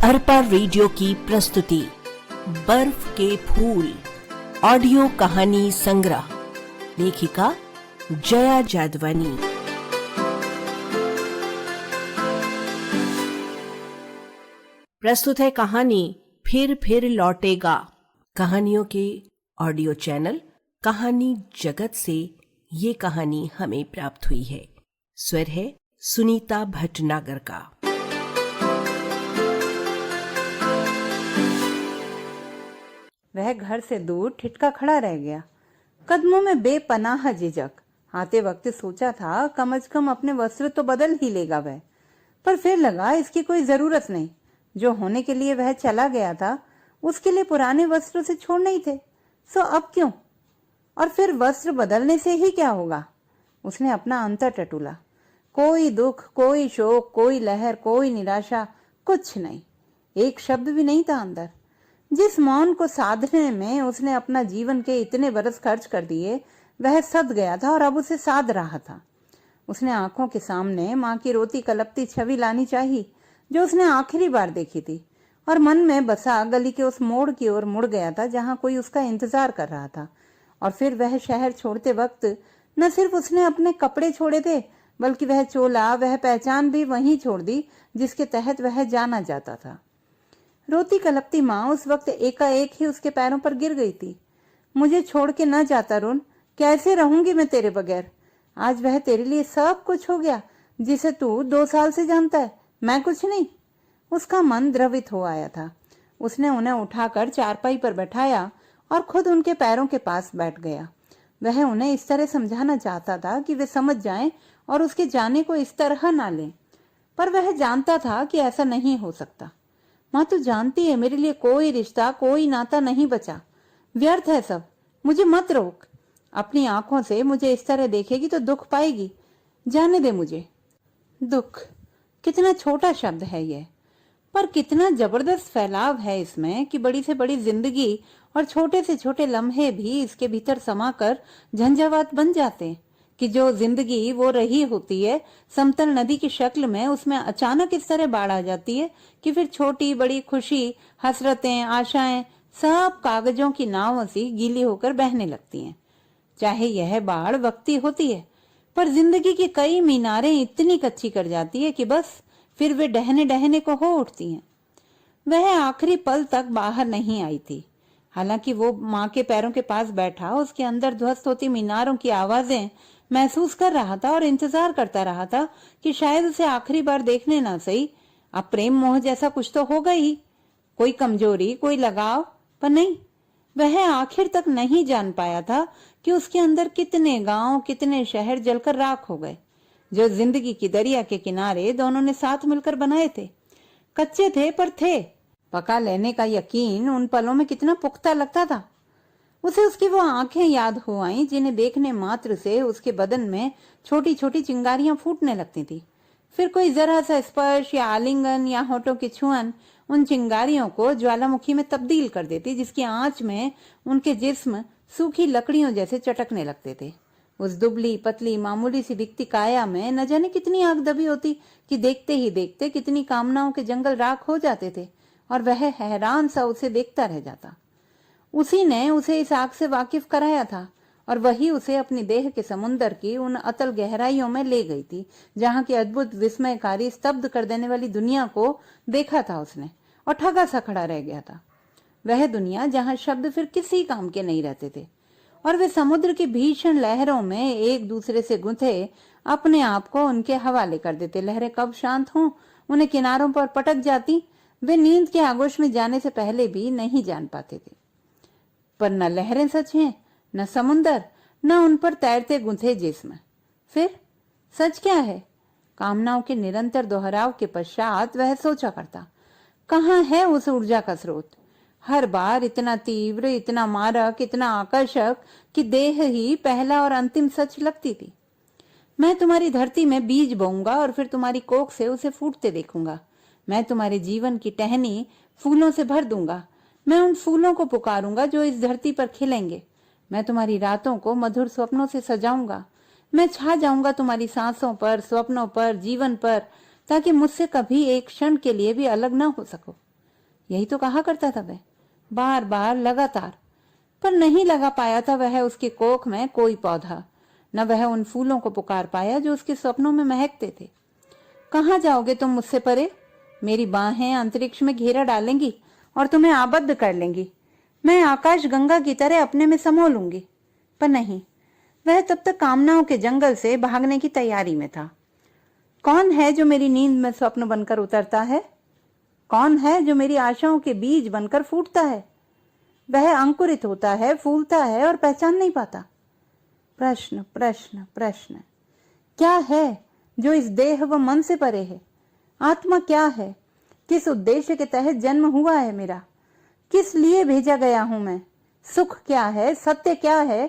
Arpa radio की प्रस्तुति बर्फ के फूल ऑडियो कहानी संग्रह। लेखिका जया जादवानी। प्रस्तुत है कहानी फिर लौटेगा। कहानियों के ऑडियो चैनल कहानी जगत से ये कहानी हमें प्राप्त हुई है। स्वर है सुनीता भटनागर का। वह घर से दूर ठिठका खड़ा रह गया, कदमों में बेपनाह झिझक। आते वक्त सोचा था कम से कम अपने वस्त्र तो बदल ही लेगा वह, पर फिर लगा इसकी कोई जरूरत नहीं। जो होने के लिए वह चला गया था उसके लिए पुराने वस्त्र से छोड़ने ही थे, सो अब क्यों? और फिर वस्त्र बदलने से ही क्या होगा? उसने अपना अंतर टटोला। कोई दुख, कोई शोक, कोई लहर, कोई निराशा, कुछ नहीं। एक शब्द भी नहीं था अंदर। जिस मौन को साधने में उसने अपना जीवन के इतने बरस खर्च कर दिए, वह सद गया था और अब उसे साध रहा था। उसने आंखों के सामने माँ की रोती कलपती छवि लानी चाहिए जो उसने आखिरी बार देखी थी, और मन में बसा गली के उस मोड़ की ओर मुड़ गया था जहाँ कोई उसका इंतजार कर रहा था। और फिर वह शहर छोड़ते वक्त न सिर्फ उसने अपने कपड़े छोड़े थे, बल्कि वह चोला, वह पहचान भी वहीं छोड़ दी जिसके तहत वह जाना जाता था। रोती कलपती माँ उस वक्त एकाएक ही उसके पैरों पर गिर गई थी। मुझे छोड़ के न जाता रुन, कैसे रहूंगी मैं तेरे बगैर? आज वह तेरे लिए सब कुछ हो गया जिसे तू 2 साल से जानता है, मैं कुछ नहीं। उसका मन द्रवित हो आया था। उसने उन्हें उठाकर चारपाई पर बैठाया और खुद उनके पैरों के पास बैठ गया। वह उन्हें इस तरह समझाना चाहता था कि वे समझ जाएं और उसके जाने को इस तरह ना लें, पर वह जानता था कि ऐसा नहीं हो सकता। माँ, तू जानती है मेरे लिए कोई रिश्ता, कोई नाता नहीं बचा। व्यर्थ है सब। मुझे मत रोक। अपनी आंखों से मुझे इस तरह देखेगी तो दुख पाएगी। जाने दे मुझे। दुख, कितना छोटा शब्द है यह, पर कितना जबरदस्त फैलाव है इसमें कि बड़ी से बड़ी जिंदगी और छोटे से छोटे लम्हे भी इसके भीतर समाकर झंझावात बन जाते हैं। कि जो जिंदगी वो रही होती है समतल नदी की शक्ल में, उसमें अचानक इस तरह बाढ़ आ जाती है कि फिर छोटी बड़ी खुशी, हसरतें, आशाएं सब कागजों की नावों सी गीली होकर बहने लगती हैं। चाहे यह बाढ़ वक्ती होती है, पर जिंदगी की कई मीनारें इतनी कच्ची कर जाती है कि बस फिर वे डहने डहने को हो उठती हैं। वह आखिरी पल तक बाहर नहीं आई थी। हालांकि वो माँ के पैरों के पास बैठा उसके अंदर ध्वस्त होती मीनारों की आवाजें महसूस कर रहा था और इंतजार करता रहा था कि शायद उसे आखिरी बार देखने ना सही। अब प्रेम मोह जैसा कुछ तो होगा ही, कोई कमजोरी, कोई लगाव, पर नहीं। वह आखिर तक नहीं जान पाया था कि उसके अंदर कितने गांव, कितने शहर जलकर राख हो गए, जो जिंदगी की दरिया के किनारे दोनों ने साथ मिलकर बनाए थे। कच्चे थे पर थे। पका लेने का यकीन उन पलों में कितना पुख्ता लगता था। उसे उसकी वो आंखें याद हो आईं जिन्हें देखने मात्र से उसके बदन में छोटी छोटी चिंगारियां फूटने लगती थी। फिर कोई जरा सा स्पर्श या आलिंगन या होठों की छुअन उन चिंगारियों को ज्वालामुखी में तब्दील कर देती, जिसकी आंच में उनके जिस्म सूखी लकड़ियों जैसे चटकने लगते थे। उस दुबली पतली मामूली सी दिखती काया में न जाने कितनी आग दबी होती कि देखते ही देखते कितनी कामनाओं के जंगल राख हो जाते थे, और वह हैरान सा उसे देखता रह जाता। उसी ने उसे इस आग से वाकिफ कराया था, और वही उसे अपनी देह के समुंदर की उन अतल गहराइयों में ले गई थी जहाँ की अद्भुत, विस्मयकारी, स्तब्ध कर देने वाली दुनिया को देखा था उसने, और ठगा सा खड़ा रह गया था। वह दुनिया जहाँ शब्द फिर किसी काम के नहीं रहते थे, और वे समुद्र की भीषण लहरों में एक दूसरे से गुंथे अपने आप को उनके हवाले कर देते। लहरें कब शांत हों, उन्हें किनारों पर पटक जाती, वे नींद के आगोश में जाने से पहले भी नहीं जान पाते थे। पर न लहरें सच हैं, न समुंदर, न उन पर तैरते गुंथे जिस्म। फिर सच क्या है? कामनाओं के निरंतर दोहराव के पश्चात वह सोचा करता, कहाँ है उस ऊर्जा का स्रोत? हर बार इतना तीव्र, इतना मारक, इतना आकर्षक कि देह ही पहला और अंतिम सच लगती थी। मैं तुम्हारी धरती में बीज बोऊंगा और फिर तुम्हारी कोख से उसे फूटते देखूंगा। मैं तुम्हारे जीवन की टहनी फूलों से भर दूंगा। मैं उन फूलों को पुकारूंगा जो इस धरती पर खिलेंगे। मैं तुम्हारी रातों को मधुर स्वप्नों से सजाऊंगा। मैं छा जाऊंगा तुम्हारी सांसों पर, स्वप्नों पर, जीवन पर, ताकि मुझसे कभी एक क्षण के लिए भी अलग ना हो सको। यही तो कहा करता था वह, बार बार लगातार। पर नहीं लगा पाया था वह उसके कोख में कोई पौधा, न वह उन फूलों को पुकार पाया जो उसके स्वप्नों में महकते थे। कहाँ जाओगे तुम मुझसे परे? मेरी बाहें अंतरिक्ष में घेरा डालेंगी और तुम्हें आबद्ध कर लेंगी। मैं आकाश गंगा की तरह अपने में समो लूंगी। पर नहीं, वह तब तक कामनाओं के जंगल से भागने की तैयारी में था। कौन है जो मेरी नींद में स्वप्न बनकर उतरता है? कौन है जो मेरी आशाओं के बीज बनकर फूटता है? वह अंकुरित होता है, फूलता है और पहचान नहीं पाता। प्रश्न प्रश्न प्रश्न। क्या है जो इस देह व मन से परे है? आत्मा क्या है? किस उद्देश्य के तहत जन्म हुआ है मेरा? किस लिए भेजा गया हूं मैं? सुख क्या है? सत्य क्या है?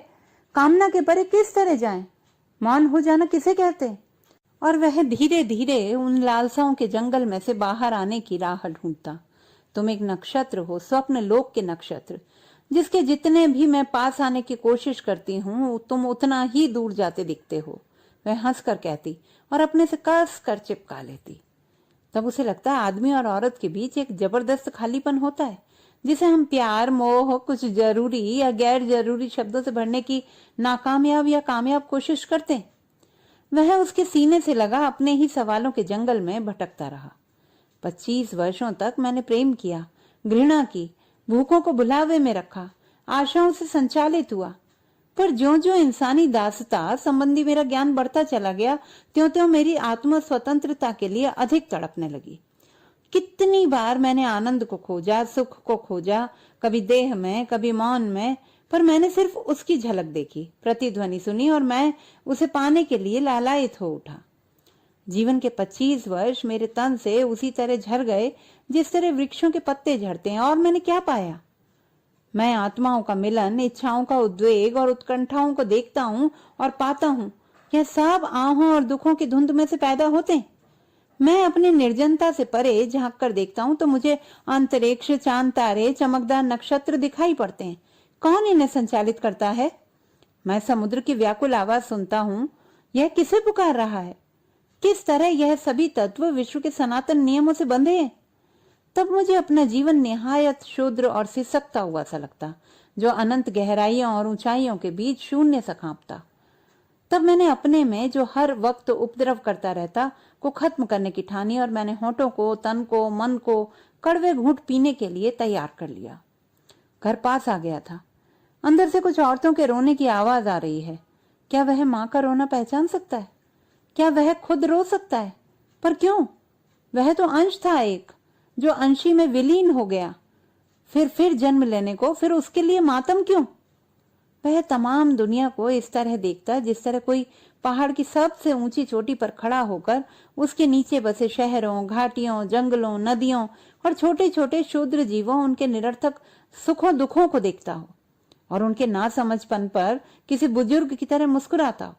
कामना के परे किस तरह जाएं? मौन हो जाना किसे कहते हैं? और वह धीरे धीरे उन लालसाओं के जंगल में से बाहर आने की राह ढूंढता। तुम एक नक्षत्र हो, स्वप्न लोक के नक्षत्र, जिसके जितने भी मैं पास आने की कोशिश करती हूँ तुम उतना ही दूर जाते दिखते हो, वह हंसकर कहती और अपने से कस कर चिपका लेती। तब उसे लगता है आदमी और औरत के बीच एक जबरदस्त खालीपन होता है, जिसे हम प्यार, मोह, कुछ जरूरी या गैर जरूरी शब्दों से भरने की नाकामयाब या कामयाब कोशिश करते हैं। वह उसके सीने से लगा अपने ही सवालों के जंगल में भटकता रहा। 25 वर्षों तक मैंने प्रेम किया, घृणा की, भूखों को बुलावे में रखा, आशाओं से संचालित हुआ। पर ज्यों ज्यों इंसानी दासता संबंधी मेरा ज्ञान बढ़ता चला गया, त्यों त्यों मेरी आत्मा स्वतंत्रता के लिए अधिक तड़पने लगी। कितनी बार मैंने आनंद को खोजा, सुख को खोजा, कभी देह में, कभी मौन में, पर मैंने सिर्फ उसकी झलक देखी, प्रतिध्वनि सुनी और मैं उसे पाने के लिए लालायित हो उठा। जीवन के 25 वर्ष मेरे तन से उसी तरह झड़ गए जिस तरह वृक्षों के पत्ते झड़ते हैं। और मैंने क्या पाया? मैं आत्माओं का मिलन, इच्छाओं का उद्वेग और उत्कंठाओं को देखता हूँ और पाता हूँ, यह सब आहों और दुखों की धुंध में से पैदा होते हैं। मैं अपनी निर्जनता से परे झांक कर देखता हूँ तो मुझे अंतरिक्ष, चांद, तारे, चमकदार नक्षत्र दिखाई पड़ते हैं। कौन इन्हें संचालित करता है? मैं समुद्र की व्याकुल आवाज सुनता हूँ, यह किसे पुकार रहा है? किस तरह यह सभी तत्व विश्व के सनातन नियमों से बंधे हैं? तब मुझे अपना जीवन निहायत क्षुद्र और सिसकता हुआ सा लगता, जो अनंत गहराइयों और ऊंचाइयों के बीच शून्य सा कांपता। तब मैंने अपने में जो हर वक्त उपद्रव करता रहता को खत्म करने की ठानी और मैंने होठों को, तन को, मन को कड़वे घूंट पीने के लिए तैयार कर लिया। घर पास आ गया था। अंदर से कुछ औरतों के रोने की आवाज आ रही है। क्या वह माँ का रोना पहचान सकता है? क्या वह खुद रो सकता है? पर क्यों? वह तो अंश था एक, जो अंशी में विलीन हो गया, फिर जन्म लेने को, फिर उसके लिए मातम क्यों? वह तमाम दुनिया को इस तरह देखता जिस तरह कोई पहाड़ की सबसे ऊंची चोटी पर खड़ा होकर उसके नीचे बसे शहरों, घाटियों, जंगलों, नदियों और छोटे छोटे शूद्र जीवों, उनके निरर्थक सुखों दुखों को देखता हो और उनके नासमझपन पर किसी बुजुर्ग की तरह मुस्कुराता हो।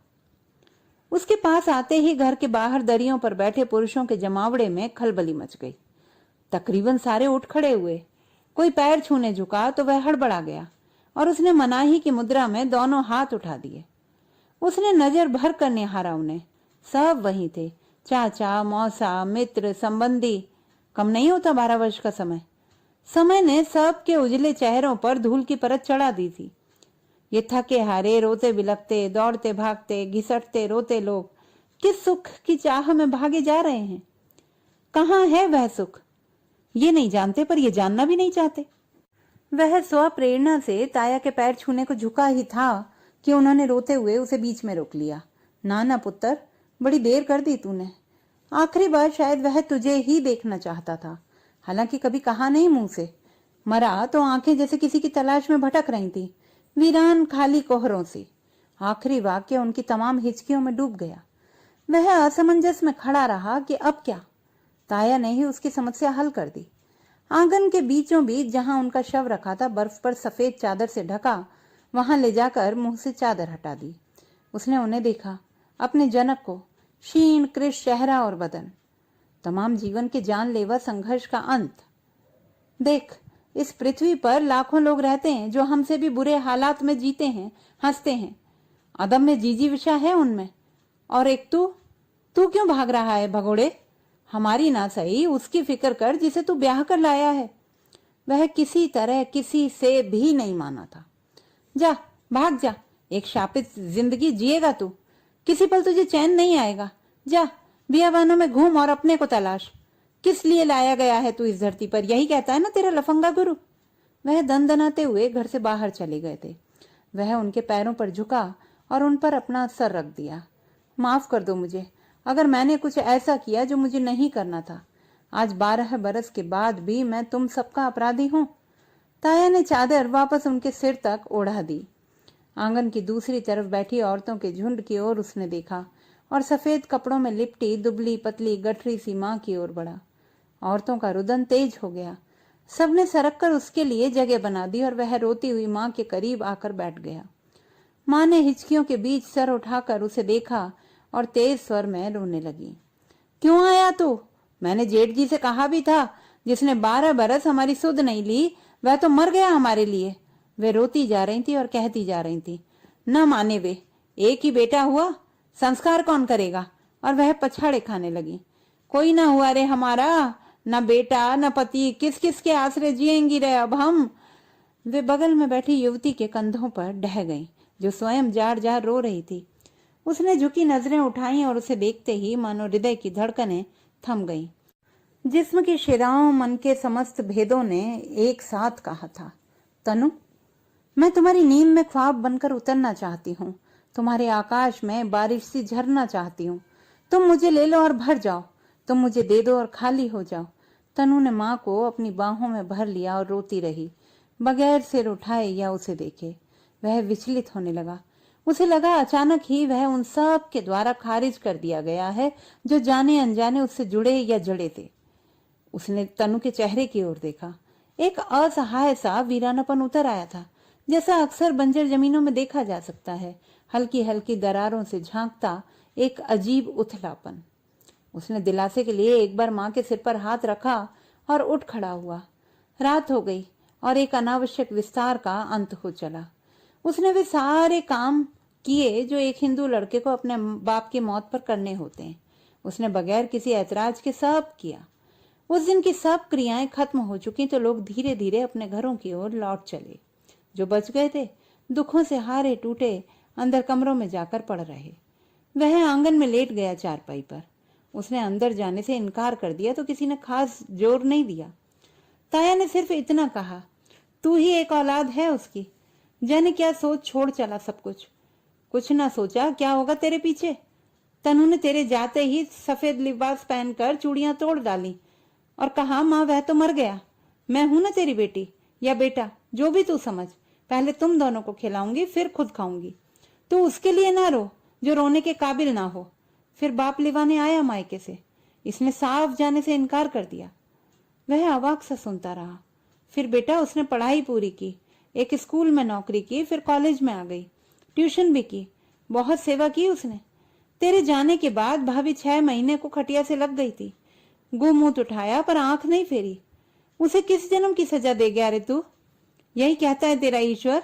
उसके पास आते ही घर के बाहर दरियों पर बैठे पुरुषों के जमावड़े में खलबली मच गई। तकरीबन सारे उठ खड़े हुए। कोई पैर छूने झुका तो वह हड़बड़ा गया और उसने मनाही की मुद्रा में दोनों हाथ उठा दिए। उसने नजर भर कर निहारा उन्हें। सब वही थे, चाचा, मौसा, मित्र, संबंधी। कम नहीं होता 12 वर्ष का समय। समय ने सबके उजले चेहरों पर धूल की परत चढ़ा दी थी। ये थके हारे, रोते बिलखते, दौड़ते भागते, घिसटते रोते लोग किस सुख की चाह में भागे जा रहे हैं? कहाँ है वह सुख? ये नहीं जानते, पर ये जानना भी नहीं चाहते। वह स्व प्रेरणा से ताया के पैर छूने को झुका ही था कि उन्होंने रोते हुए उसे बीच में रोक लिया। ना पुत्र, बड़ी देर कर दी तूने। आखिरी बार शायद वह तुझे ही देखना चाहता था, हालांकि कभी कहा नहीं मुंह से। मरा तो आंखें जैसे किसी की तलाश में भटक रही थी, वीरान खाली कोहरों से। आखिरी वाक्य उनकी तमाम हिचकियों में डूब गया। वह असमंजस में खड़ा रहा कि अब क्या। ताया ने ही उसकी समस्या हल कर दी। आंगन के बीचों बीच जहां उनका शव रखा था, बर्फ पर सफेद चादर से ढका, वहां ले जाकर मुंह से चादर हटा दी। उसने उन्हें देखा, अपने जनक को, क्षीण कृश चेहरा और बदन। तमाम जीवन के जानलेवा संघर्ष का अंत। देख, इस पृथ्वी पर लाखों लोग रहते हैं जो हमसे भी बुरे हालात में जीते हैं, हंसते हैं। अदम्य जीजी विषा है उनमें। और एक तू क्यों भाग रहा है भगोड़े? हमारी ना सही, उसकी फिक्र कर जिसे तू ब्याह कर लाया है। वह किसी तरह किसी से भी नहीं माना था। जा, भाग जा, एक शापित जिंदगी जिएगा तू, किसी पल तुझे चैन नहीं आएगा। जा, बियावानों में घूम और अपने को तलाश। किस लिए लाया गया है तू इस धरती पर, यही कहता है ना तेरा लफंगा गुरु। वह दनदनाते हुए घर से बाहर चले गए थे। वह उनके पैरों पर झुका और उन पर अपना सर रख दिया। माफ कर दो मुझे, अगर मैंने कुछ ऐसा किया जो मुझे नहीं करना था। आज 12 बरस के बाद भी मैं तुम सबका अपराधी हूं। ताया ने चादर वापस उनके सिर तक ओढ़ा दी। आंगन की दूसरी तरफ बैठी औरतों के झुंड की ओर उसने देखा और सफेद कपड़ों में लिपटी दुबली पतली गठरी सी मां की ओर बढ़ा। औरतों का रुदन तेज हो गया। सबने सरक कर उसके लिए जगह बना दी और वह रोती हुई मां के करीब आकर बैठ गया। मां ने हिचकियों के बीच सर उठाकर उसे देखा और तेज स्वर में रोने लगी। क्यों आया तू? मैंने जेठ जी से कहा भी था, जिसने 12 बरस हमारी सुध नहीं ली वह तो मर गया हमारे लिए। वे रोती जा रही थी और कहती जा रही थी। न माने वे, एक ही बेटा हुआ, संस्कार कौन करेगा? और वह पछाड़े खाने लगी। कोई ना हुआ रे हमारा, न बेटा न पति, किस किस के आसरे जिएंगी रे अब हम। वे बगल में बैठी युवती के कंधों पर ढह गई, जो स्वयं जार जार रो रही थी। उसने झुकी नजरें उठाई और उसे देखते ही मानो हृदय की धड़कनें थम गईं। जिस्म की शिराओं मन के समस्त भेदों ने एक साथ कहा था, तनु, मैं तुम्हारी नींद में ख्वाब बनकर उतरना चाहती हूँ, तुम्हारे आकाश में बारिश सी झरना चाहती हूँ। तुम मुझे ले लो और भर जाओ, तुम मुझे दे दो और खाली हो जाओ। तनु ने माँ को अपनी बाहों में भर लिया और रोती रही, बगैर सिर उठाए या उसे देखे। वह विचलित होने लगा। उसे लगा अचानक ही वह उन सब के द्वारा खारिज कर दिया गया है जो जाने अनजाने उससे जुड़े या जड़े थे। उसने तनु के चेहरे की ओर देखा। एक असहाय सा वीरानापन उतर आया था, जैसा अक्सर बंजर जमीनों में देखा जा सकता है। हल्की हल्की दरारों से झांकता एक अजीब उथलापन। उसने दिलासे के लिए एक बार माँ के सिर पर हाथ रखा और उठ खड़ा हुआ। रात हो गई और एक अनावश्यक विस्तार का अंत हो चला। उसने वे सारे काम किए जो एक हिंदू लड़के को अपने बाप की मौत पर करने होते हैं। उसने बगैर किसी ऐतराज के सब किया। उस दिन की सब क्रियाएं खत्म हो चुकी तो लोग धीरे धीरे अपने घरों की ओर लौट चले। जो बच गए थे दुखों से हारे टूटे अंदर कमरों में जाकर पड़ रहे। वह आंगन में लेट गया चारपाई पर। उसने अंदर जाने से इनकार कर दिया तो किसी ने खास जोर नहीं दिया। ताया ने सिर्फ इतना कहा, तू ही एक औलाद है उसकी। जाने क्या सोच छोड़ चला सब कुछ। कुछ ना सोचा क्या होगा तेरे पीछे। तनु ने तेरे जाते ही सफेद लिबास पहनकर चूड़ियां तोड़ डाली और कहा, माँ वह तो मर गया, मैं हूं ना तेरी बेटी या बेटा, जो भी तू समझ। पहले तुम दोनों को खिलाऊंगी फिर खुद खाऊंगी। तू उसके लिए ना रो जो रोने के काबिल ना हो। फिर बाप लिवाने आया मायके से, इसने साफ जाने से इनकार कर दिया। वह अवाक सा सुनता रहा। फिर बेटा उसने पढ़ाई पूरी की, एक स्कूल में नौकरी की, फिर कॉलेज में आ गई, ट्यूशन भी की, बहुत सेवा की उसने। तेरे जाने के बाद भाभी 6 महीने को खटिया से लग गई थी। गुमूत उठाया पर आंख नहीं फेरी। उसे किस जन्म की सजा दे गया रे तू? यही कहता है तेरा ईश्वर।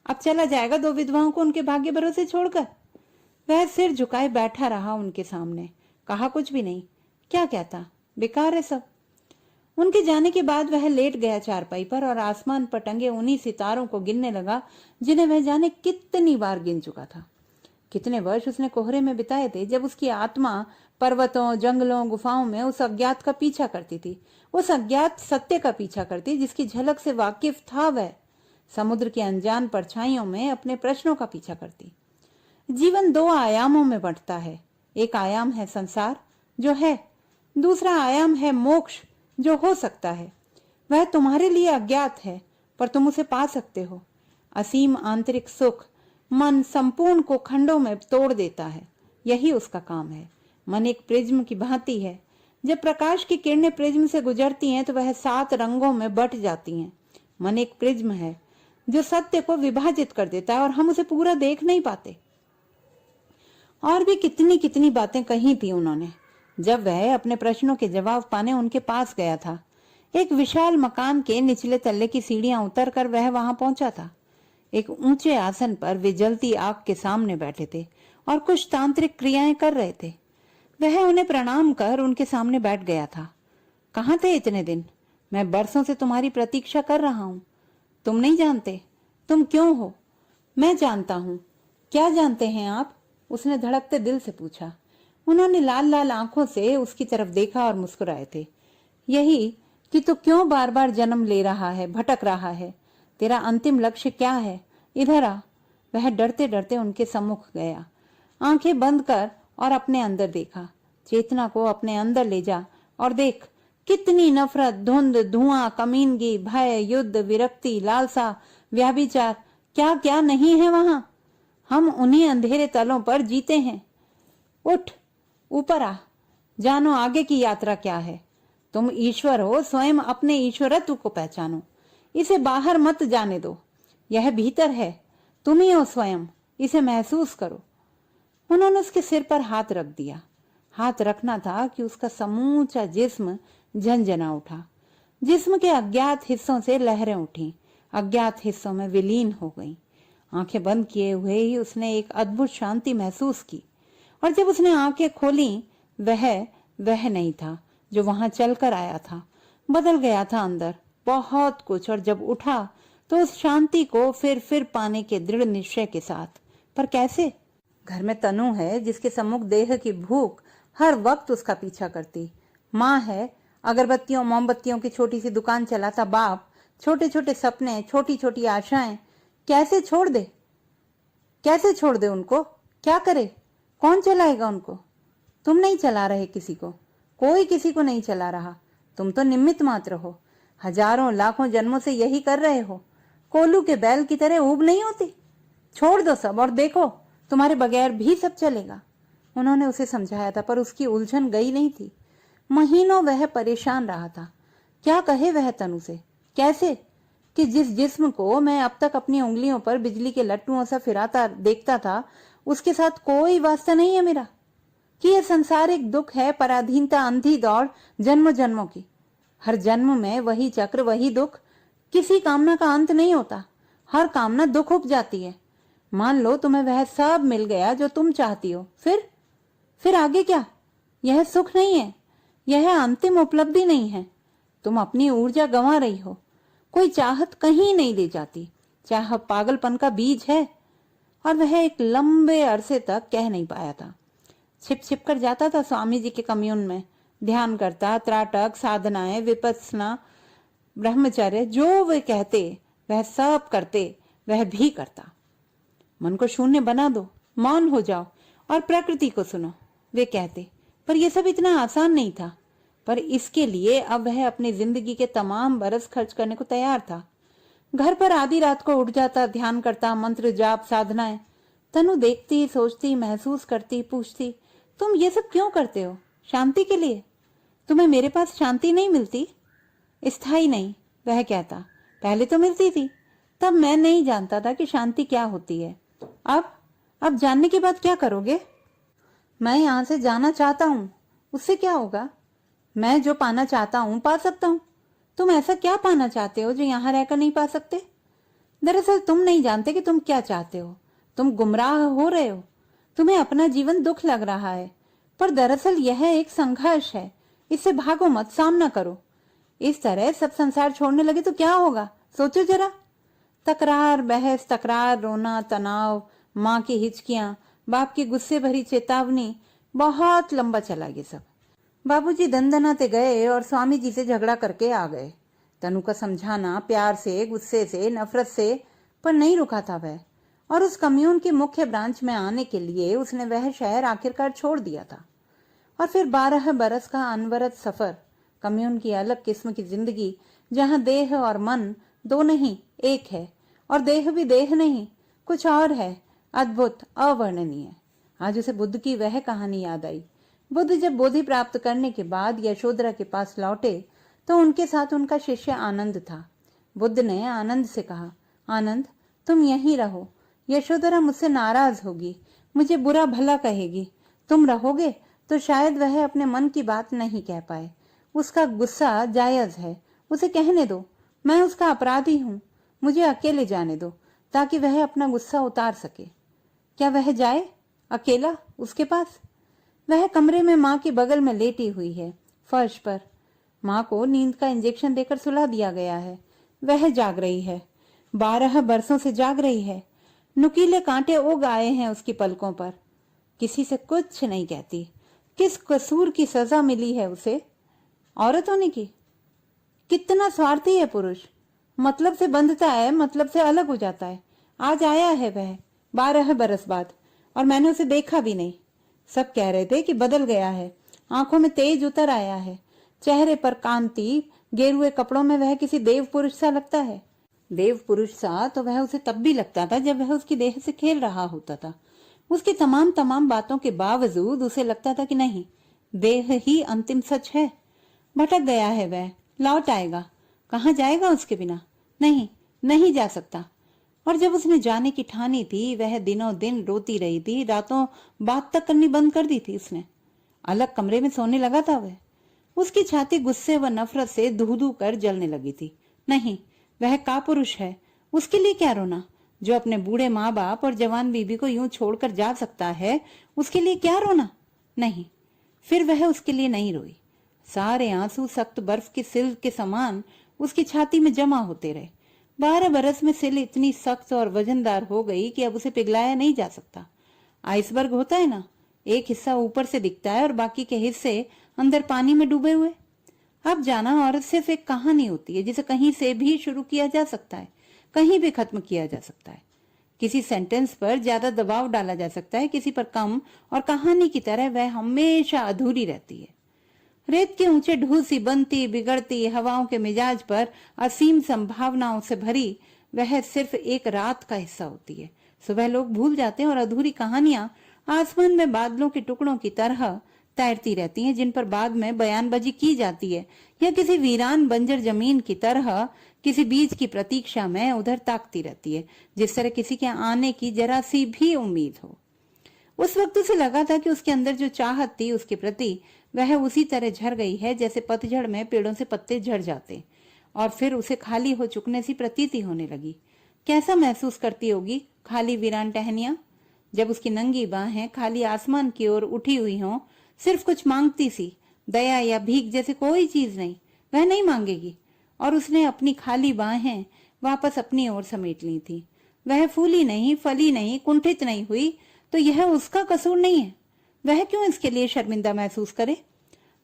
अब चला जाएगा 2 विधवाओं को उनके भाग्य भरोसे छोड़कर। वह सिर झुकाए बैठा रहा उनके सामने, कहा कुछ भी नहीं। क्या कहता, बेकार है सब। उनके जाने के बाद वह लेट गया चारपाई पर और आसमान पर टंगे उन्हीं सितारों को गिनने लगा जिन्हें वह जाने कितनी बार गिन चुका था। कितने वर्ष उसने कोहरे में बिताए थे जब उसकी आत्मा पर्वतों जंगलों गुफाओं में उस अज्ञात का पीछा करती थी, उस अज्ञात सत्य का पीछा करती जिसकी झलक से वाकिफ था वह। समुद्र की अनजान परछाइयों में अपने प्रश्नों का पीछा करती। जीवन 2 आयामों में बंटता है। एक आयाम है संसार जो है, दूसरा आयाम है मोक्ष जो हो सकता है। वह तुम्हारे लिए अज्ञात है पर तुम उसे पा सकते हो। असीम आंतरिक सुख मन संपूर्ण को खंडों में तोड़ देता है, यही उसका काम है। मन एक प्रिज्म की भांति है। जब प्रकाश की किरणें प्रिज्म से गुजरती हैं तो वह 7 रंगों में बट जाती हैं। मन एक प्रिज्म है जो सत्य को विभाजित कर देता है और हम उसे पूरा देख नहीं पाते। और भी कितनी कितनी बातें कही थी उन्होंने। जब वह अपने प्रश्नों के जवाब पाने उनके पास गया था, एक विशाल मकान के निचले तल्ले की सीढ़ियां उतरकर वह वहां पहुंचा था। एक ऊंचे आसन पर वे जलती आग के सामने बैठे थे और कुछ तांत्रिक क्रियाएं कर रहे थे। वह उन्हें प्रणाम कर उनके सामने बैठ गया था। कहाँ थे इतने दिन? मैं बरसों से तुम्हारी प्रतीक्षा कर रहा हूं। तुम नहीं जानते? तुम क्यों हो? मैं जानता हूं। क्या जानते हैं आप? उसने धड़कते दिल से पूछा। उन्होंने लाल लाल आंखों से उसकी तरफ देखा और मुस्कुराए थे। यही कि तू क्यों बार बार जन्म ले रहा है, भटक रहा है। तेरा अंतिम लक्ष्य क्या है? इधर आ। वह डरते डरते उनके सम्मुख गया। आंखें बंद कर और अपने अंदर देखा। चेतना को अपने अंदर ले जा और देख, कितनी नफरत, धुंध, धुआं, कमीनगी, भय, युद्ध, विरक्ति, लालसा, व्याभिचार, क्या क्या नहीं है वहां। हम उन्हीं अंधेरे तलों पर जीते हैं। उठ, ऊपर आ, जानो आगे की यात्रा क्या है। तुम ईश्वर हो, स्वयं अपने ईश्वरत्व को पहचानो। इसे बाहर मत जाने दो, यह भीतर है, तुम ही हो स्वयं, इसे महसूस करो। उन्होंने उसके सिर पर हाथ रख दिया। हाथ रखना था कि उसका समूचा जिस्म झंझना उठा। जिस्म के अज्ञात हिस्सों से लहरें उठी, अज्ञात हिस्सों में विलीन हो गईं। आंखें बंद किए हुए ही उसने एक अद्भुत शांति महसूस की, और जब उसने आंखें खोली, वह नहीं था जो वहां चलकर आया था। बदल गया था अंदर बहुत कुछ, और जब उठा तो उस शांति को फिर पाने के दृढ़ निश्चय के साथ। पर कैसे? घर में तनु है जिसके सम्मुख देह की भूख हर वक्त उसका पीछा करती। माँ है, अगरबत्तियों मोमबत्तियों की छोटी सी दुकान चलाता बाप, छोटे छोटे सपने, छोटी छोटी आशाएं। कैसे छोड़ दे? कैसे छोड़ दे उनको? क्या करे? कौन चलाएगा उनको? तुम नहीं चला रहे किसी को, कोई किसी को नहीं चला रहा। तुम तो निमित्त मात्र हो। हजारों लाखों जन्मों से यही कर रहे हो। कोलू के बैल की तरह ऊब नहीं होती। छोड़ दो सब और देखो, तुम्हारे बगैर भी सब चलेगा। उन्होंने उसे समझाया था, पर उसकी उलझन गई नहीं थी। महीनों वह परेशान रहा था। क्या कहे वह तनु से? कैसे कि जिस जिस्म को मैं अब तक अपनी उंगलियों पर बिजली के लट्टुओं सा फिराता देखता था, उसके साथ कोई वास्ता नहीं है मेरा। कि यह संसारिक दुख है, पराधीनता, अंधी दौड़ जन्म जन्मों की। हर जन्म में वही चक्र, वही दुख। किसी कामना का अंत नहीं होता। हर कामना दुख उप जाती है। मान लो तुम्हें वह सब मिल गया जो तुम चाहती हो, फिर आगे क्या? यह सुख नहीं है, यह अंतिम उपलब्धि नहीं है। तुम अपनी ऊर्जा गंवा रही हो। कोई चाहत कहीं नहीं ले जाती। चाह पागलपन का बीज है। और वह एक लंबे अरसे तक कह नहीं पाया था। छिप छिप कर जाता था स्वामी जी के कम्यून में, ध्यान करता, त्राटक, साधनाएं, विपස්සना, ब्रह्मचर्य, जो वे कहते वह सब करते, वह भी करता। मन को शून्य बना दो, मौन हो जाओ और प्रकृति को सुनो, वे कहते। पर यह सब इतना आसान नहीं था। पर इसके लिए अब वह अपनी जिंदगी के तमाम बरस खर्च करने को तैयार था। घर पर आधी रात को उठ जाता, ध्यान करता, मंत्र जाप, साधनाएं। तनु देखती, सोचती, महसूस करती, पूछती, तुम ये सब क्यों करते हो? शांति के लिए? तुम्हें मेरे पास शांति नहीं मिलती? स्थायी नहीं, वह कहता। पहले तो मिलती थी, तब मैं नहीं जानता था कि शांति क्या होती है। अब जानने के बाद क्या करोगे? मैं यहां से जाना चाहता हूं। उससे क्या होगा? मैं जो पाना चाहता हूं पा सकता हूं। तुम ऐसा क्या पाना चाहते हो जो यहां रहकर नहीं पा सकते? दरअसल तुम नहीं जानते कि तुम क्या चाहते हो। तुम गुमराह हो रहे हो। तुम्हें अपना जीवन दुख लग रहा है, पर दरअसल यह एक संघर्ष है। इससे भागो मत, सामना करो। इस तरह सब संसार छोड़ने लगे तो क्या होगा? सोचो जरा। तकरार, बहस, तकरार, रोना, तनाव, माँ की हिचकियां, बाप की गुस्से भरी चेतावनी, बहुत लंबा चला ये सब। बाबूजी दंदनाते गए और स्वामी जी से झगड़ा करके आ गए। तनु का समझाना प्यार से, गुस्से से, नफरत से, पर नहीं रुका था वह। और उस कम्यून की मुख्य ब्रांच में आने के लिए उसने वह शहर आखिरकार छोड़ दिया था। और फिर 12 बरस का अनवरत सफर, कम्यून की अलग किस्म की जिंदगी, जहां देह और मन दो नहीं एक है, और देह भी देह नहीं, कुछ और है, अद्भुत, अवर्णनीय। आज उसे बुद्ध की वह कहानी याद आई। बुद्ध जब बोधि प्राप्त करने के बाद यशोधरा के पास लौटे तो उनके साथ उनका शिष्य आनंद था। बुद्ध ने आनंद से कहा, आनंद, तुम यहीं रहो। यशोधरा मुझसे नाराज होगी, मुझे बुरा भला कहेगी। तुम रहोगे तो शायद वह अपने मन की बात नहीं कह पाए। उसका गुस्सा जायज है, उसे कहने दो। मैं उसका अपराधी हूं। मुझे अकेले जाने दो ताकि वह अपना गुस्सा उतार सके। क्या वह जाए अकेला उसके पास? वह कमरे में माँ के बगल में लेटी हुई है, फर्श पर। माँ को नींद का इंजेक्शन देकर सुला दिया गया है। वह जाग रही है, 12 बरसों से जाग रही है। नुकीले कांटे उग आए हैं उसकी पलकों पर। किसी से कुछ नहीं कहती। किस कसूर की सजा मिली है उसे? औरत होने की। कितना स्वार्थी है पुरुष। मतलब से बंधता है, मतलब से अलग हो जाता है। आज आया है वह 12 बरस बाद, और मैंने उसे देखा भी नहीं। सब कह रहे थे कि बदल गया है, आंखों में तेज उतर आया है, चेहरे पर कांति, गेरुए कपड़ों में वह किसी देव पुरुष सा लगता है। देव पुरुष सा तो वह उसे तब भी लगता था जब वह उसकी देह से खेल रहा होता था। उसकी तमाम बातों के बावजूद उसे लगता था कि नहीं, देह ही अंतिम सच है। भटक गया है वह, लौट आएगा। कहाँ जाएगा उसके बिना? नहीं, नहीं जा सकता। और जब उसने जाने की ठानी थी, वह दिनों दिन रोती रही थी। रातों बात तक करनी बंद कर दी थी उसने। अलग कमरे में सोने लगा था वह। उसकी छाती गुस्से व नफरत से धू कर जलने लगी थी। नहीं, वह कापुरुष है, उसके लिए क्या रोना? जो अपने बूढ़े माँ बाप और जवान बीबी को यूं छोड़कर जा सकता है, उसके लिए क्या रोना? नहीं, फिर वह उसके लिए नहीं रोई। सारे आंसू सख्त बर्फ की सिल के समान उसकी छाती में जमा होते रहे। 12 बरस में सिल इतनी सख्त और वजनदार हो गई कि अब उसे पिघलाया नहीं जा सकता। आइसबर्ग होता है ना, एक हिस्सा ऊपर से दिखता है और बाकी के हिस्से अंदर पानी में डूबे हुए। अब जाना औरत सिर्फ एक कहानी होती है जिसे कहीं से भी शुरू किया जा सकता है, कहीं भी खत्म किया जा सकता है। किसी सेंटेंस पर ज्यादा दबाव डाला जा सकता है, किसी पर कम, और कहानी की तरह वह हमेशा अधूरी रहती है। रेत के ऊंचे ढूसी बनती बिगड़ती हवाओं के मिजाज पर असीम संभावनाओं से भरी वह सिर्फ एक रात का हिस्सा होती है। सुबह लोग भूल जाते हैं और अधूरी कहानियां आसमान में बादलों के टुकड़ों की तरह तैरती रहती हैं, जिन पर बाद में बयानबाजी की जाती है, या किसी वीरान बंजर जमीन की तरह किसी बीज की प्रतीक्षा में उधर ताकती रहती है, जिस तरह किसी के आने की जरा सी भी उम्मीद हो। उस वक्त उसे लगा था कि उसके अंदर जो चाहत थी उसके प्रति, वह उसी तरह झड़ गई है जैसे पतझड़ में पेड़ों से पत्ते झड़ जाते, और फिर उसे खाली हो चुकने सी प्रतीति होने लगी। कैसा महसूस करती होगी खाली वीरान टहनियां, जब उसकी नंगी बाहें खाली आसमान की ओर उठी हुई हों, सिर्फ कुछ मांगती सी, दया या भीख जैसे कोई चीज नहीं। वह नहीं मांगेगी, और उसने अपनी खाली बाहें वापस अपनी ओर समेट ली थी। वह फूली नहीं, फली नहीं, कुंठित नहीं हुई, तो यह उसका कसूर नहीं है। वह क्यों इसके लिए शर्मिंदा महसूस करे?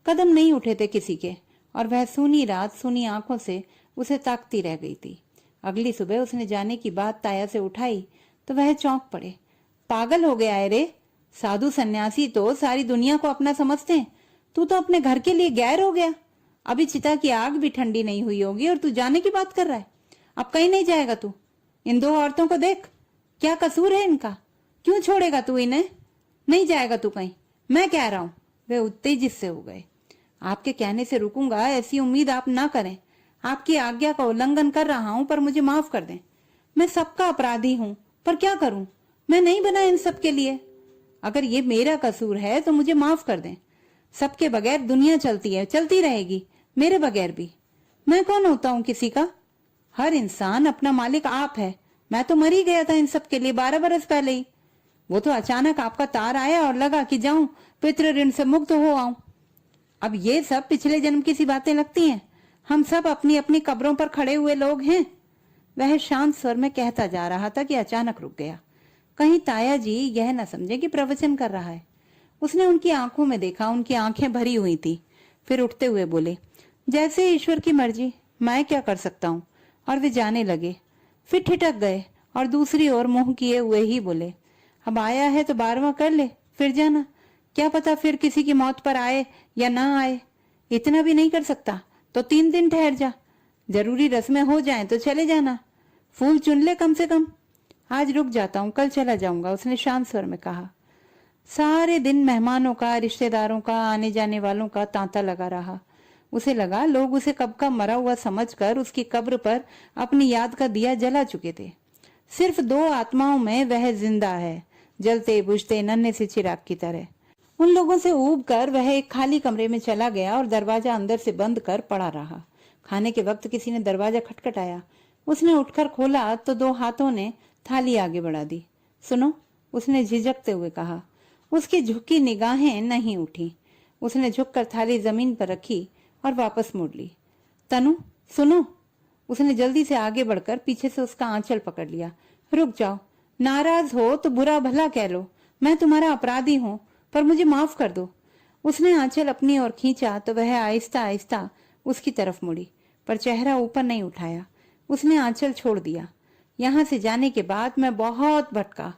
कदम नहीं उठे थे किसी के, और वह सूनी रात सूनी आंखों से उसे ताकती रह गई थी। अगली सुबह उसने जाने की बात ताया से उठाई तो वह चौंक पड़े। पागल हो गया है रे, साधु सन्यासी तो सारी दुनिया को अपना समझते हैं, तू तो अपने घर के लिए गैर हो गया। अभी चिता की आग भी ठंडी नहीं हुई होगी और तू जाने की बात कर रहा है। अब कहीं नहीं जाएगा तू? इन 2 औरतों को देख, क्या कसूर है इनका? क्यों छोड़ेगा तू इन्हें? नहीं जाएगा तू कहीं, मैं कह रहा हूं। वे उत्तेजित से हो गए। आपके कहने से रुकूंगा ऐसी उम्मीद आप ना करें। आपकी आज्ञा का उल्लंघन कर रहा हूं, पर मुझे माफ कर दें। मैं सबका अपराधी हूं, पर क्या करूं? मैं नहीं बना इन सब के लिए। अगर ये मेरा कसूर है तो मुझे माफ कर दें। सबके बगैर दुनिया चलती है, चलती रहेगी, मेरे बगैर भी। मैं कौन होता हूं किसी का? हर इंसान अपना मालिक आप है। मैं तो मर ही गया था इन सब के लिए 12 बरस पहले ही। वो तो अचानक आपका तार आया और लगा कि जाऊं, पितृ ऋण से मुक्त हो आऊं। अब ये सब पिछले जन्म की सी बातें लगती हैं। हम सब अपनी अपनी कब्रों पर खड़े हुए लोग हैं। वह शांत स्वर में कहता जा रहा था कि अचानक रुक गया। कहीं ताया जी यह न समझे कि प्रवचन कर रहा है। उसने उनकी आंखों में देखा, उनकी आंखें भरी हुई थी। फिर उठते हुए बोले, जैसे ईश्वर की मर्जी, मैं क्या कर सकता हूँ। और वे जाने लगे। फिर ठिठक गए और दूसरी ओर मुंह किए हुए ही बोले, अब आया है तो 12वां कर ले, फिर जाना। क्या पता फिर किसी की मौत पर आए या ना आए। इतना भी नहीं कर सकता तो 3 दिन ठहर जा। जरूरी रस्में हो जाएं तो चले जाना। फूल चुन ले कम से कम। आज रुक जाता हूँ, कल चला जाऊंगा, उसने शांत स्वर में कहा। सारे दिन मेहमानों का, रिश्तेदारों का, आने जाने वालों का तांता लगा रहा। उसे लगा लोग उसे कब का मरा हुआ समझकर उसकी कब्र पर अपनी याद का दिया जला चुके थे। सिर्फ 2 आत्माओं में वह जिंदा है, जलते बुझते नन्हे से चिराग की तरह। उन लोगों से ऊब कर वह एक खाली कमरे में चला गया और दरवाजा अंदर से बंद कर पड़ा रहा। खाने के वक्त किसी ने दरवाजा खटखटाया। उसने उठकर खोला तो 2 हाथों ने थाली आगे बढ़ा दी। सुनो, उसने झिझकते हुए कहा। उसकी झुकी निगाहें नहीं उठी। उसने झुककर थाली जमीन पर रखी और वापस मुड़ ली। तनु सुनो। उसने जल्दी से आगे बढ़कर पीछे से उसका आंचल पकड़ लिया। रुक जाओ, नाराज हो तो बुरा भला कह लो, मैं तुम्हारा अपराधी हूं, पर मुझे माफ कर दो। उसने आंचल अपनी ओर खींचा तो वह आहिस्ता आहिस्ता उसकी तरफ मुड़ी, पर चेहरा ऊपर नहीं उठाया। उसने आंचल छोड़ दिया। यहां से जाने के बाद मैं बहुत भटका,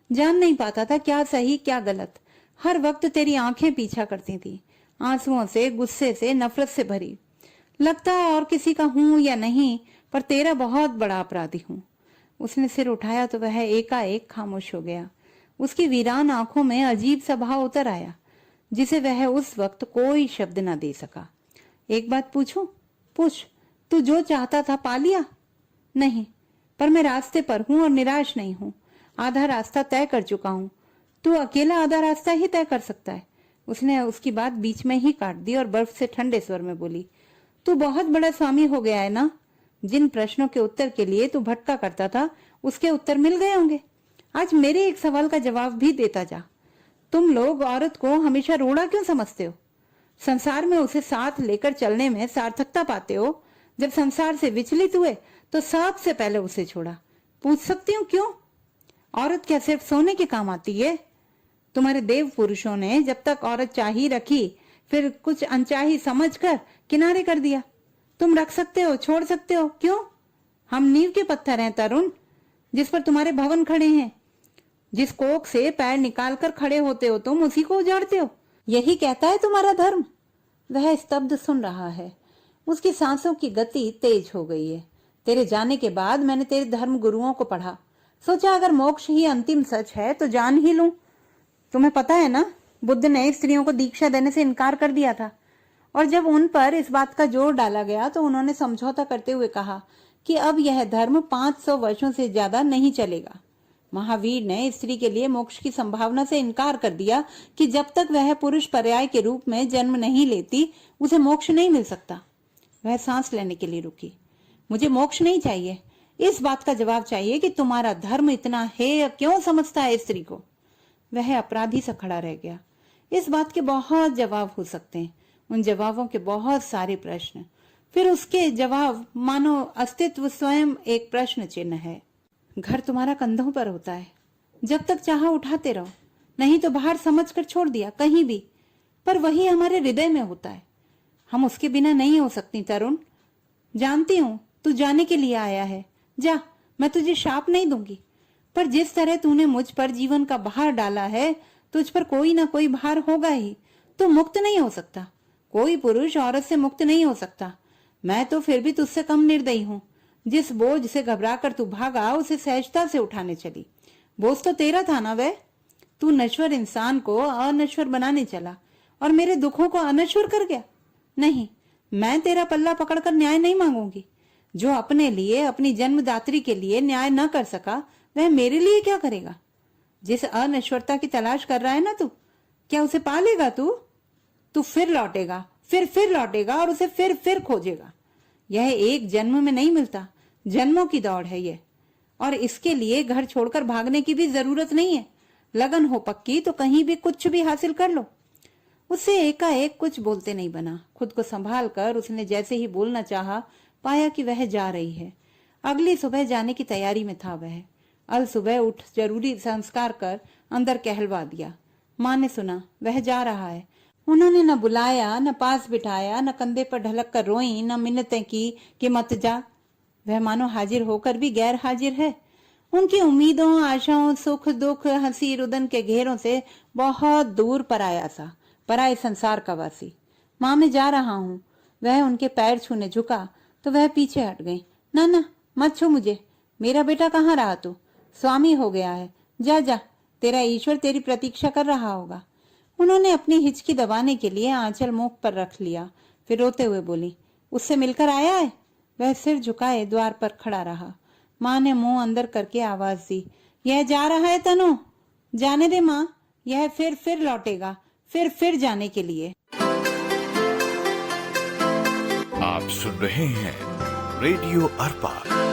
जान नहीं पाता था क्या सही क्या गलत। हर वक्त तेरी आंखें पीछा करती थी, आंसुओं से, गुस्से से, नफरत से भरी। लगता है और किसी का हूं या नहीं, पर तेरा बहुत बड़ा अपराधी हूं। उसने सिर उठाया तो वह एकाएक खामोश हो गया। उसकी वीरान आंखों में अजीब सा भाव उतर आया, जिसे वह उस वक्त कोई शब्द न दे सका। एक बात पूछूं? पूछ। तू जो चाहता था पा लिया? नहीं, पर मैं रास्ते पर हूं और निराश नहीं हूं। आधा रास्ता तय कर चुका हूं। तू अकेला आधा रास्ता ही तय कर सकता है। उसने उसकी बात बीच में ही काट दी और बर्फ से ठंडे स्वर में बोली, तू बहुत बड़ा स्वामी हो गया है ना। जिन प्रश्नों के उत्तर के लिए तू भटका करता था, उसके उत्तर मिल गए होंगे। आज मेरे एक सवाल का जवाब भी देता जा। तुम लोग औरत को हमेशा रोड़ा क्यों समझते हो? संसार में उसे साथ लेकर चलने में सार्थकता पाते हो। जब संसार से विचलित हुए तो सबसे पहले उसे छोड़ा। पूछ सकती हूँ क्यों? औरत क्या सिर्फ सोने के काम आती है? तुम्हारे देव पुरुषों ने जब तक औरत चाही रखी, फिर कुछ अनचाही समझकर किनारे कर दिया। तुम रख सकते हो, छोड़ सकते हो, क्यों? हम नींव के पत्थर हैं तरुण, जिस पर तुम्हारे भवन खड़े हैं। जिस कोख से पैर निकालकर खड़े होते हो तुम, उसी को उजाड़ते हो। यही कहता है तुम्हारा धर्म। वह स्तब्ध सुन रहा है। उसकी सांसों की गति तेज हो गई है। तेरे जाने के बाद मैंने तेरे धर्म गुरुओं को पढ़ा। सोचा अगर मोक्ष ही अंतिम सच है तो जान ही लूं। तुम्हें पता है ना, बुद्ध ने स्त्रियों को दीक्षा देने से इनकार कर दिया था, और जब उन पर इस बात का जोर डाला गया तो उन्होंने समझौता करते हुए कहा कि अब यह धर्म 500 वर्षों से ज्यादा नहीं चलेगा। महावीर ने स्त्री के लिए मोक्ष की संभावना से इनकार कर दिया कि जब तक वह पुरुष पर्याय के रूप में जन्म नहीं लेती, उसे मोक्ष नहीं मिल सकता। वह सांस लेने के लिए रुकी। मुझे मोक्ष नहीं चाहिए, इस बात का जवाब चाहिए कि तुम्हारा धर्म इतना हेय क्यों समझता है स्त्री को। वह अपराधी सा खड़ा रह गया। इस बात के बहुत जवाब हो सकते हैं, उन जवाबों के बहुत सारे प्रश्न। फिर उसके जवाब मानो अस्तित्व स्वयं एक प्रश्न चिन्ह है। घर तुम्हारा कंधों पर होता है, जब तक चाहा उठाते रहो, नहीं तो बाहर समझकर छोड़ दिया कहीं भी, पर वही हमारे हृदय में होता है। हम उसके बिना नहीं हो सकती तरुण। जानती हूं तू जाने के लिए आया है, जा, मैं तुझे शाप नहीं दूंगी, पर जिस तरह तूने मुझ पर जीवन का भार डाला है, तुझ पर कोई ना कोई भार होगा ही। तू मुक्त नहीं हो सकता। कोई पुरुष औरत से मुक्त नहीं हो सकता। मैं तो फिर भी तुझसे कम निर्दयी हूं। जिस बोझ से घबराकर तू भागा, उसे सहजता से उठाने चली। बोझ तो तेरा था ना वह। तू नश्वर इंसान को अनश्वर बनाने चला और मेरे दुखों को अनश्वर कर गया। नहीं, मैं तेरा पल्ला पकड़कर न्याय नहीं मांगूंगी। जो अपने लिए, अपनी जन्मदात्री के लिए न्याय न कर सका, वह मेरे लिए क्या करेगा? जिस अनश्वरता की तलाश कर रहा है ना तू, क्या उसे पा लेगा तू? तू फिर लौटेगा, फिर लौटेगा और उसे फिर खोजेगा। यह एक जन्म में नहीं मिलता, जन्मों की दौड़ है ये। और इसके लिए घर छोड़कर भागने की भी जरूरत नहीं है। लगन हो पक्की तो कहीं भी कुछ भी हासिल कर लो। उससे एकाएक कुछ बोलते नहीं बना। खुद को संभाल कर उसने जैसे ही बोलना चाहा, पाया कि वह जा रही है। अगली सुबह जाने की तैयारी में था वह। अल सुबह उठ जरूरी संस्कार कर अंदर कहलवा दिया। माँ ने सुना वह जा रहा है। उन्होंने न बुलाया, न पास बिठाया, न कंधे पर ढलक कर रोई, न मिन्नतें की कि मत जा। वह मानो हाजिर होकर भी गैर हाजिर है। उनकी उम्मीदों, आशाओं, सुख दुख, हंसी रुदन के घेरों से बहुत दूर पराया सा, पराए संसार का वासी। माँ मैं जा रहा हूँ। वह उनके पैर छूने झुका तो वह पीछे हट गई। ना मत छू मुझे, मेरा बेटा कहाँ रहा तू? स्वामी हो गया है, जा जा, तेरा ईश्वर तेरी प्रतीक्षा कर रहा होगा। उन्होंने अपनी हिचकी दबाने के लिए आंचल मुख पर रख लिया। फिर रोते हुए बोली, उससे मिलकर आया है? वह सिर झुकाए द्वार पर खड़ा रहा। माँ ने मुंह अंदर करके आवाज दी, यह जा रहा है तनु, जाने दे माँ, यह फिर लौटेगा, फिर जाने के लिए। आप सुन रहे हैं रेडियो अर्पा।